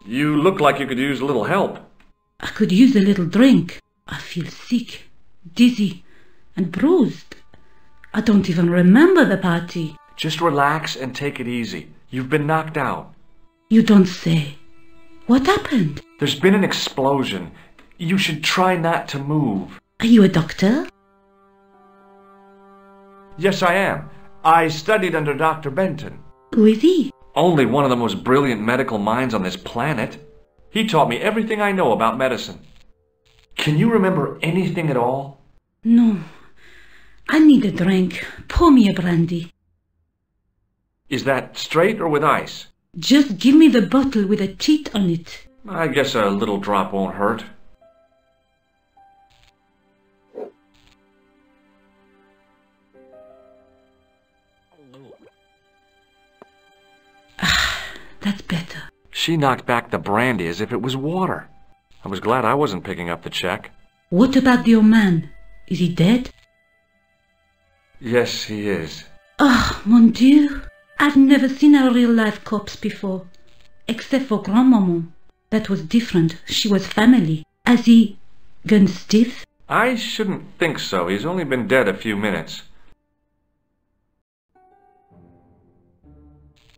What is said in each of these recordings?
You look like you could use a little help. I could use a little drink. I feel sick, dizzy, and bruised. I don't even remember the party. Just relax and take it easy. You've been knocked out. You don't say. What happened? There's been an explosion. You should try not to move. Are you a doctor? Yes, I am. I studied under Dr. Benton. Who is he? Only one of the most brilliant medical minds on this planet. He taught me everything I know about medicine. Can you remember anything at all? No. I need a drink. Pour me a brandy. Is that straight or with ice? Just give me the bottle with a cheat on it. I guess a little drop won't hurt. That's better. She knocked back the brandy as if it was water. I was glad I wasn't picking up the check. What about your man? Is he dead? Yes, he is. Oh, mon Dieu. I've never seen a real-life corpse before. Except for Grandmaman. That was different. She was family. Has he gone stiff? I shouldn't think so. He's only been dead a few minutes.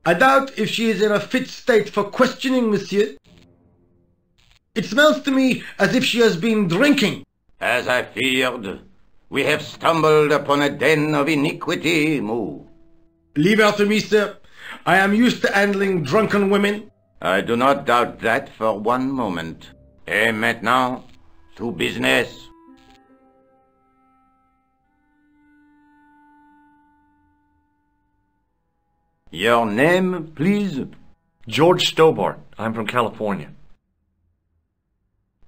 I doubt if she is in a fit state for questioning, monsieur. It smells to me as if she has been drinking. As I feared, we have stumbled upon a den of iniquity, Moue. Leave her to me, sir. I am used to handling drunken women. I do not doubt that for one moment. Et maintenant, to business. Your name, please? George Stobart. I'm from California.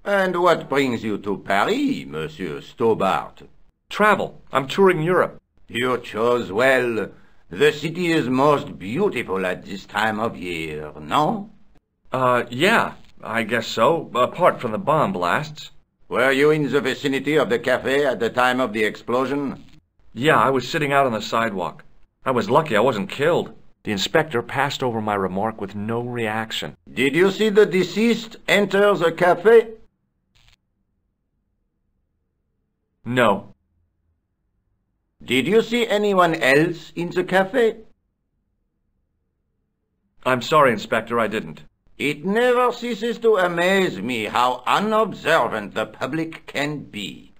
And what brings you to Paris, Monsieur Stobart? Travel. I'm touring Europe. You chose well. The city is most beautiful at this time of year, no? Yeah, I guess so, apart from the bomb blasts. Were you in the vicinity of the cafe at the time of the explosion? Yeah, I was sitting out on the sidewalk. I was lucky I wasn't killed. The inspector passed over my remark with no reaction. Did you see the deceased enter the cafe? No. Did you see anyone else in the cafe? I'm sorry, Inspector, I didn't. It never ceases to amaze me how unobservant the public can be.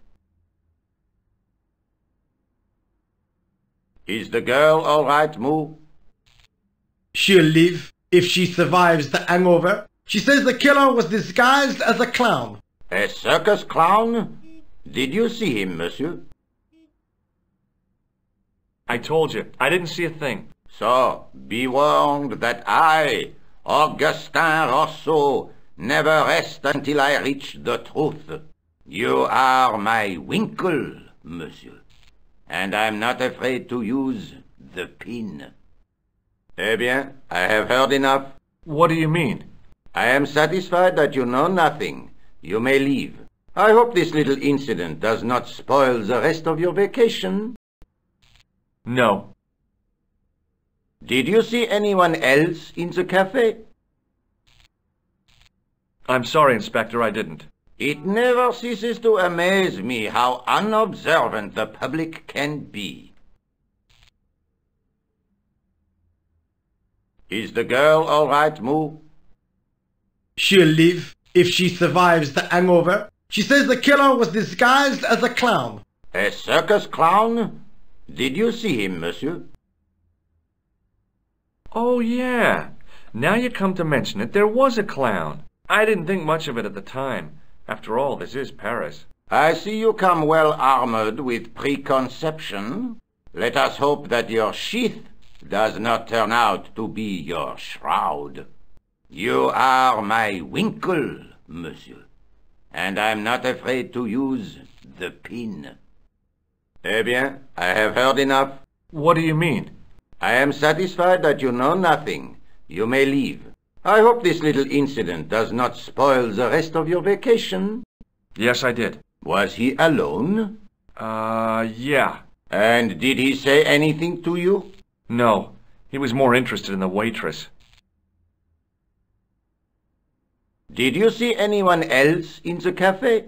Is the girl all right, Moue? She'll live if she survives the hangover. She says the killer was disguised as a clown. A circus clown? Did you see him, monsieur? I told you, I didn't see a thing. So, be warned that I, Augustin Rosso, never rest until I reach the truth. You are my winkle, monsieur, and I'm not afraid to use the pin. Eh bien, I have heard enough. What do you mean? I am satisfied that you know nothing. You may leave. I hope this little incident does not spoil the rest of your vacation. No. Did you see anyone else in the cafe? I'm sorry, Inspector, I didn't. It never ceases to amaze me how unobservant the public can be. Is the girl all right, Moue? She'll live if she survives the hangover. She says the killer was disguised as a clown. A circus clown? Did you see him, monsieur? Oh, yeah. Now you come to mention it, there was a clown. I didn't think much of it at the time. After all, this is Paris. I see you come well armored with preconception. Let us hope that your sheath does not turn out to be your shroud. You are my winkle, monsieur, and I'm not afraid to use the pin. Eh bien, I have heard enough. What do you mean? I am satisfied that you know nothing. You may leave. I hope this little incident does not spoil the rest of your vacation. Yes, I did. Was he alone? Yeah. And did he say anything to you? No. He was more interested in the waitress. Did you see anyone else in the cafe?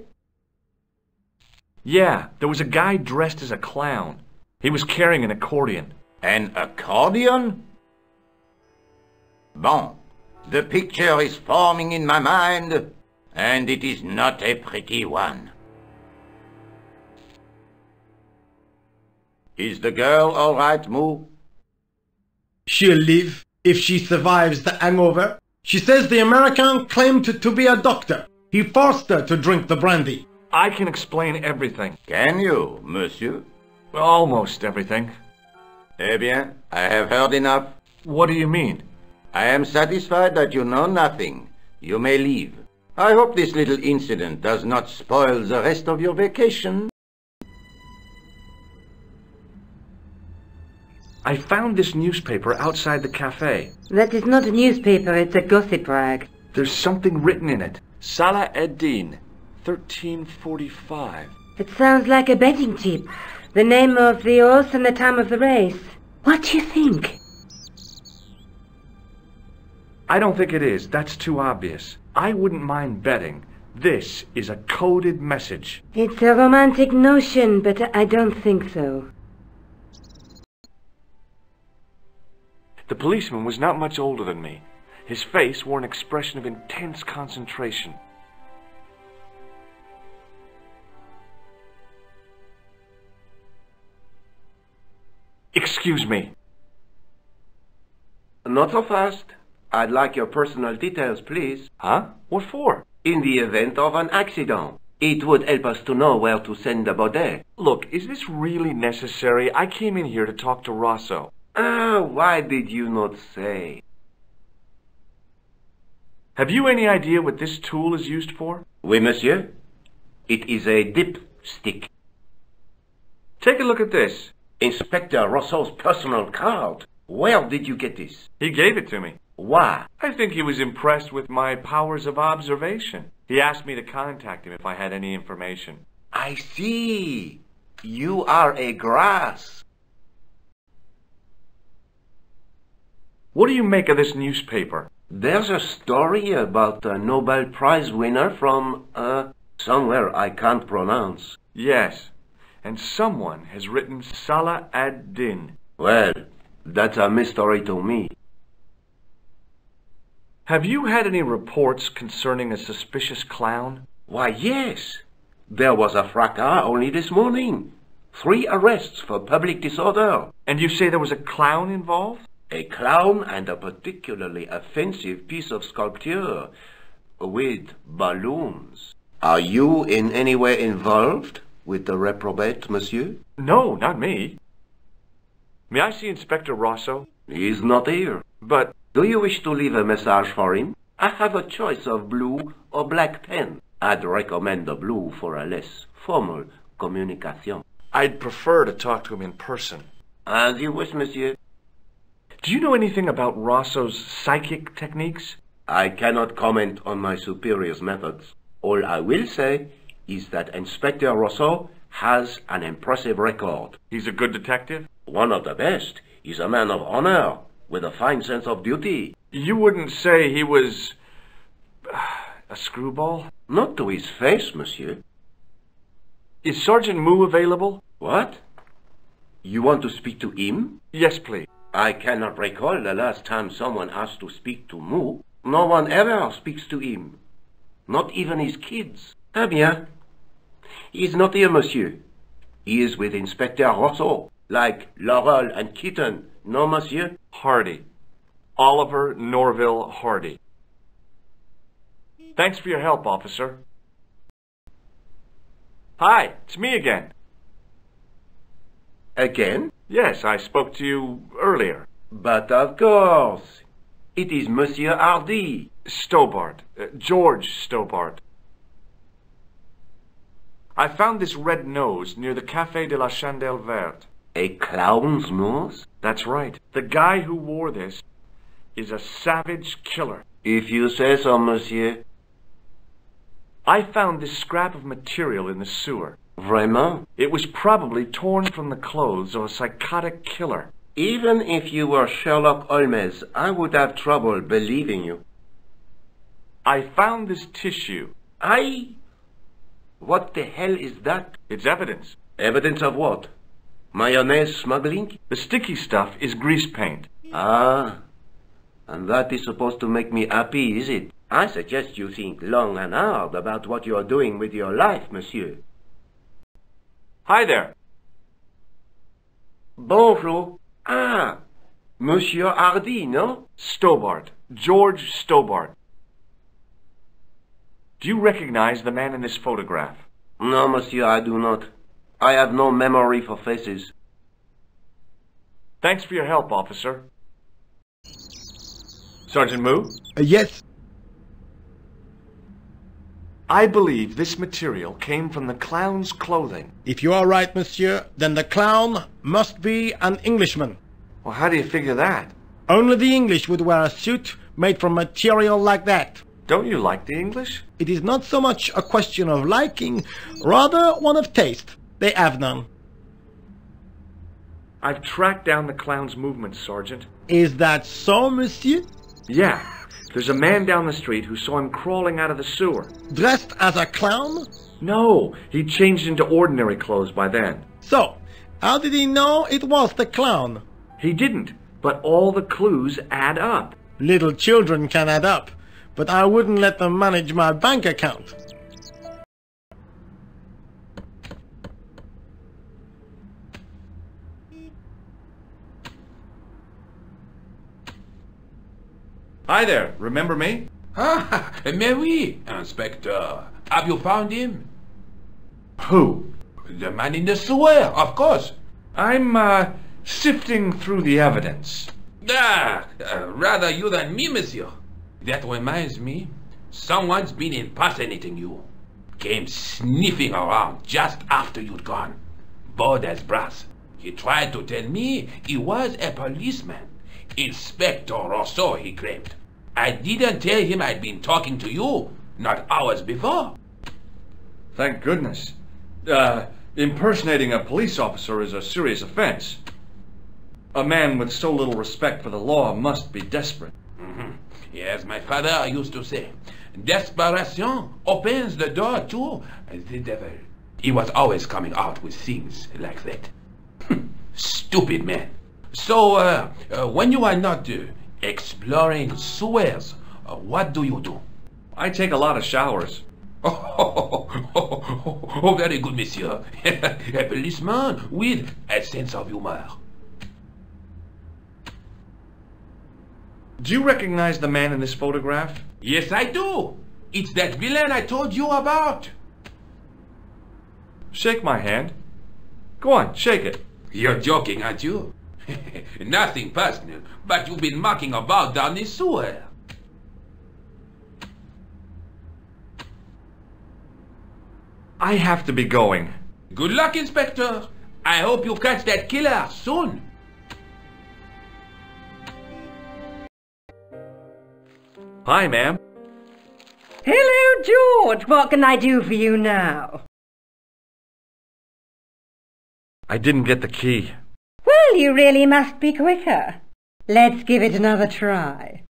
Yeah, there was a guy dressed as a clown. He was carrying an accordion. An accordion? Bon, the picture is forming in my mind, and it is not a pretty one. Is the girl all right, Moue? She'll live if she survives the hangover. She says the American claimed to be a doctor. He forced her to drink the brandy. I can explain everything. Can you, monsieur? Almost everything. Eh bien, I have heard enough. What do you mean? I am satisfied that you know nothing. You may leave. I hope this little incident does not spoil the rest of your vacation. I found this newspaper outside the cafe. That is not a newspaper, it's a gossip rag. There's something written in it. Salah ad-Din, 1345. It sounds like a betting tip. The name of the horse and the time of the race. What do you think? I don't think it is. That's too obvious. I wouldn't mind betting. This is a coded message. It's a romantic notion, but I don't think so. The policeman was not much older than me. His face wore an expression of intense concentration. Excuse me. Not so fast. I'd like your personal details, please. Huh? What for? In the event of an accident. It would help us to know where to send the body. Look, is this really necessary? I came in here to talk to Rosso. Why did you not say? Have you any idea what this tool is used for? Oui, monsieur. It is a dipstick. Take a look at this. Inspector Rosso's personal card. Where did you get this? He gave it to me. Why? I think he was impressed with my powers of observation. He asked me to contact him if I had any information. I see. You are a grass. What do you make of this newspaper? There's a story about a Nobel Prize winner from, somewhere I can't pronounce. Yes, and someone has written Salah ad-Din. Well, that's a mystery to me. Have you had any reports concerning a suspicious clown? Why, yes. There was a fracas only this morning. 3 arrests for public disorder. And you say there was a clown involved? A clown and a particularly offensive piece of sculpture with balloons. Are you in any way involved with the reprobate, monsieur? No, not me. May I see Inspector Rosso? He's not here. But do you wish to leave a message for him? I have a choice of blue or black pen. I'd recommend the blue for a less formal communication. I'd prefer to talk to him in person. As you wish, monsieur. Do you know anything about Rosso's psychic techniques? I cannot comment on my superior's methods. All I will say is that Inspector Rosso has an impressive record. He's a good detective? One of the best. He's a man of honor, with a fine sense of duty. You wouldn't say he was a screwball? Not to his face, monsieur. Is Sergeant Moue available? What? You want to speak to him? Yes, please. I cannot recall the last time someone asked to speak to Moue. No one ever speaks to him. Not even his kids. Eh bien. He is not here, monsieur. He is with Inspector Rosso, like Laurel and Kitten. No, monsieur? Hardy. Oliver Norville Hardy. Thanks for your help, officer. Hi, it's me again. Again? Yes, I spoke to you earlier. But of course. It is Monsieur Hardy. Stobart. George Stobart. I found this red nose near the Café de la Chandelle Verte. A clown's nose? That's right. The guy who wore this is a savage killer. If you say so, monsieur. I found this scrap of material in the sewer. Vraiment? It was probably torn from the clothes of a psychotic killer. Even if you were Sherlock Holmes, I would have trouble believing you. I found this tissue. What the hell is that? It's evidence. Evidence of what? Mayonnaise smuggling? The sticky stuff is grease paint. Ah, and that is supposed to make me happy, is it? I suggest you think long and hard about what you are doing with your life, monsieur. Hi there. Bonjour. Ah, Monsieur Hardy, no? Stobart. George Stobart. Do you recognize the man in this photograph? No, monsieur, I do not. I have no memory for faces. Thanks for your help, officer. Sergeant Moue? Yes. I believe this material came from the clown's clothing. If you are right, monsieur, then the clown must be an Englishman. Well, how do you figure that? Only the English would wear a suit made from material like that. Don't you like the English? It is not so much a question of liking, rather one of taste. They have none. I've tracked down the clown's movements, Sergeant. Is that so, monsieur? Yeah. There's a man down the street who saw him crawling out of the sewer. Dressed as a clown? No, he changed into ordinary clothes by then. So, how did he know it was the clown? He didn't, but all the clues add up. Little children can add up, but I wouldn't let them manage my bank account. Hi there, remember me? Ah, mais oui, Inspector. Have you found him? Who? The man in the sewer, of course. I'm, sifting through the evidence. Rather you than me, monsieur. That reminds me, someone's been impersonating you. Came sniffing around just after you'd gone. Bold as brass. He tried to tell me he was a policeman. Inspector Rosso, he claimed. I didn't tell him I'd been talking to you, not hours before. Thank goodness. Impersonating a police officer is a serious offense. A man with so little respect for the law must be desperate. Yes, my father used to say, desperation opens the door to the devil. He was always coming out with things like that. Stupid man. So, when you are not exploring sewers, what do you do? I take a lot of showers. Oh, very good, monsieur. A policeman with a sense of humor. Do you recognize the man in this photograph? Yes, I do. It's that villain I told you about. Shake my hand. Go on, shake it. You're joking, aren't you? Nothing personal, but you've been mucking about down the sewer. I have to be going. Good luck, Inspector. I hope you catch that killer soon. Hi, ma'am. Hello, George. What can I do for you now? I didn't get the key. Well, you really must be quicker. Let's give it another try.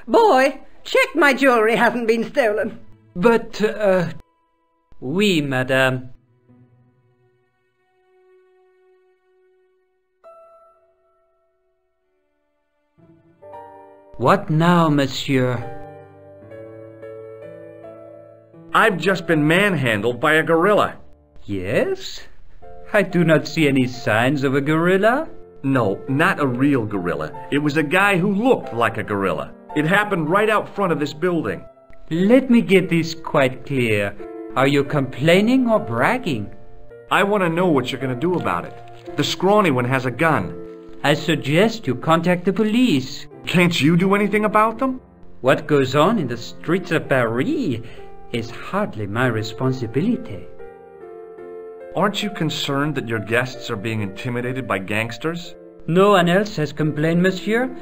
Boy, check my jewellery hasn't been stolen. But, oui, madame. What now, monsieur? I've just been manhandled by a gorilla. Yes? I do not see any signs of a gorilla. No, not a real gorilla. It was a guy who looked like a gorilla. It happened right out front of this building. Let me get this quite clear. Are you complaining or bragging? I want to know what you're going to do about it. The scrawny one has a gun. I suggest you contact the police. Can't you do anything about them? What goes on in the streets of Paris is hardly my responsibility. Aren't you concerned that your guests are being intimidated by gangsters? No one else has complained, monsieur.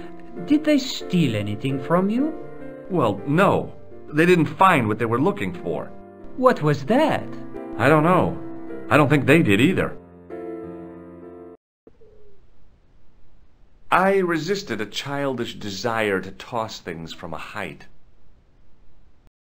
Did they steal anything from you? Well, no. they didn't find what they were looking for. What was that? I don't know. I don't think they did either. I resisted a childish desire to toss things from a height.